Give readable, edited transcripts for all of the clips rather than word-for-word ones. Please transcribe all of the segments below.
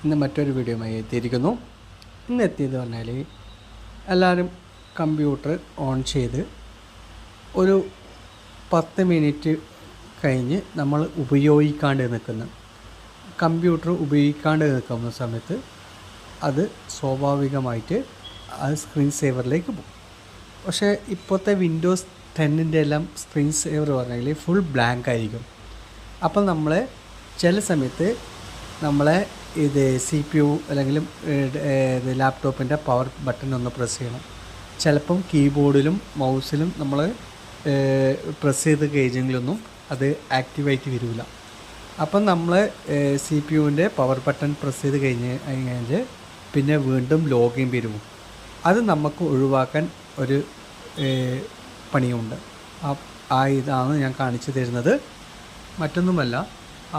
ഇന്ന് മറ്റൊരു വീഡിയോയുമായി എത്തിയിരിക്കുന്നു. ഇന്ന് എത്തിയത് പറഞ്ഞാൽ എല്ലാവരും കമ്പ്യൂട്ടർ ഓൺ ചെയ്ത് ഒരു 10 മിനിറ്റ് കഴിഞ്ഞ് നമ്മൾ ഉപയോഗിക്കാണ്ട് നിൽക്കുന്ന സമയത്ത് അത് സ്വാഭാവികമായിട്ട് അത് സ്ക്രീൻ സേവറിലേക്ക് പോകും. പക്ഷേ ഇപ്പോഴത്തെ വിൻഡോസ് 10 എല്ലാം സ്ക്രീൻ സേവർ പറഞ്ഞാൽ ഫുൾ ബ്ലാങ്ക് ആയിരിക്കും. അപ്പം നമ്മൾ ചില സമയത്ത് നമ്മളെ ഇത് CPU അല്ലെങ്കിൽ ലാപ്ടോപ്പിൻ്റെ പവർ ബട്ടൺ ഒന്ന് പ്രസ് ചെയ്യണം. ചിലപ്പം കീബോർഡിലും മൗസിലും നമ്മൾ പ്രസ് ചെയ്ത് കഴിഞ്ഞെങ്കിലൊന്നും അത് ആക്റ്റീവായിട്ട് വരില്ല. അപ്പം നമ്മൾ CPUവിൻ്റെ പവർ ബട്ടൺ പ്രസ് ചെയ്ത് കഴിഞ്ഞാൽ പിന്നെ വീണ്ടും ലോഗിൻ വരും. അത് നമുക്ക് ഒഴിവാക്കാൻ ഒരു പണിയുണ്ട്. ഇതാണ് ഞാൻ കാണിച്ചു തരുന്നത്. മറ്റൊന്നുമല്ല,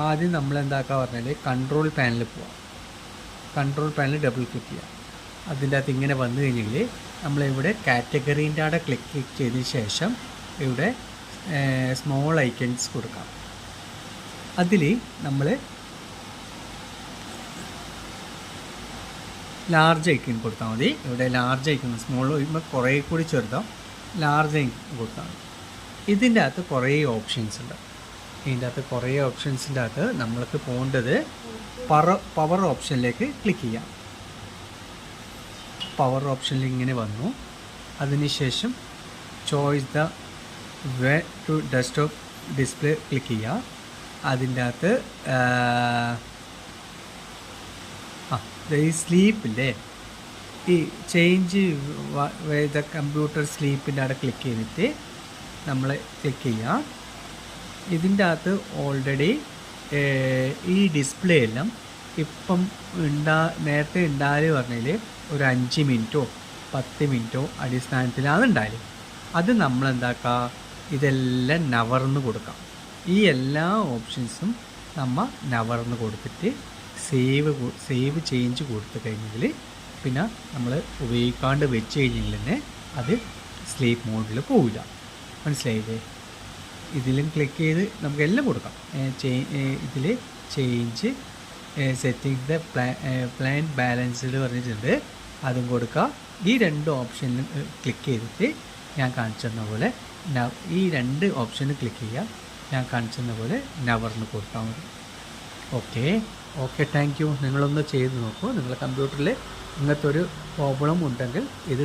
ആദ്യം നമ്മൾ എന്താക്കുക പറഞ്ഞാൽ കൺട്രോൾ പാനലിൽ പോവാം. കൺട്രോൾ പാനൽ ഡബിൾ ക്ലിക്ക് ചെയ്യുക. അതിൻ്റെ അകത്ത് ഇങ്ങനെ വന്നു കഴിഞ്ഞെങ്കിൽ നമ്മളിവിടെ കാറ്റഗറീൻ്റെ അവിടെ ക്ലിക്ക് ചെയ്തതിന് ശേഷം ഇവിടെ സ്മോൾ ഐക്കൺസ് കൊടുക്കാം. അതിൽ നമ്മൾ ലാർജ് ഐക്കൺ കൊടുത്താൽ മതി. ഇവിടെ ലാർജ് ഐക്കൺ സ്മോൾ വരുമ്പോൾ കുറേ കൂടി ചെറുതാവും. ലാർജ് ഐക്കൺ കൊടുത്താൽ മതി. ഇതിൻ്റെ അകത്ത് കുറേ ഓപ്ഷൻസ് ഉണ്ട്. ഇതിൻ്റെ അകത്ത് കുറേ ഓപ്ഷൻസിൻ്റെ അകത്ത് നമ്മൾക്ക് പോകേണ്ടത് പവർ ഓപ്ഷനിലേക്ക് ക്ലിക്ക് ചെയ്യാം. പവർ ഓപ്ഷനിൽ ഇങ്ങനെ വന്നു. അതിനുശേഷം choice the way to desktop display click ചെയ്യുക. അതിൻ്റെ അകത്ത് ഈ സ്ലീപ്പില്ലേ, ഈ ചേഞ്ച് ദ കമ്പ്യൂട്ടർ സ്ലീപ്പിൻ്റെ അവിടെ ക്ലിക്ക് ചെയ്തിട്ട് നമ്മൾ ക്ലിക്ക് ചെയ്യുക. ഇതിൻ്റെ അകത്ത് ഓൾറെഡി ഈ ഡിസ്പ്ലേ എല്ലാം ഇപ്പം നേരത്തെ ഉണ്ടായാൽ പറഞ്ഞാൽ ഒരു 5 മിനിറ്റോ 10 മിനിറ്റോ അടിസ്ഥാനത്തിലാണ് ഉണ്ടായാൽ. അത് നമ്മളെന്താക്കുക, ഇതെല്ലാം നവർന്ന് കൊടുക്കാം. ഈ എല്ലാ ഓപ്ഷൻസും നമ്മൾ നവർന്ന് കൊടുത്തിട്ട് സേവ് ചേഞ്ച് കൊടുത്തു കഴിഞ്ഞെങ്കിൽ പിന്നെ നമ്മൾ ഉപയോഗിക്കാണ്ട് വെച്ച് കഴിഞ്ഞെങ്കിൽ തന്നെ അത് സ്ലീപ്പ് മോഡിൽ പോവില്ല. മനസ്സിലായില്ലേ? ഇതിലും ക്ലിക്ക് ചെയ്ത് നമുക്കെല്ലാം കൊടുക്കാം. ഇതിൽ change setting the plan balanced പറഞ്ഞിട്ടുണ്ട്, അതും കൊടുക്കുക. ഈ 2 ഓപ്ഷനിലും ക്ലിക്ക് ചെയ്തിട്ട് ഞാൻ കാണിച്ചു തന്ന പോലെ ഈ 2 ഓപ്ഷനും ക്ലിക്ക് ചെയ്യുക. ഞാൻ കാണിച്ചു തന്ന പോലെ നവർന്ന് കൊടുത്താൽ മതി. Okay thank you. നിങ്ങളൊന്ന് ചെയ്ത് നോക്കൂ. നിങ്ങളുടെ കമ്പ്യൂട്ടറിൽ ഇങ്ങനത്തെ ഒരു പ്രോബ്ലം ഉണ്ടെങ്കിൽ ഇത്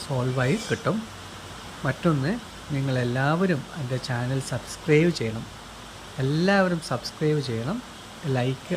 സോൾവായി കിട്ടും. മറ്റൊന്ന്, നിങ്ങളെല്ലാവരും എൻ്റെ ചാനൽ സബ്സ്ക്രൈബ് ചെയ്യണം. എല്ലാവരും സബ്സ്ക്രൈബ് ചെയ്യണം. ലൈക്ക്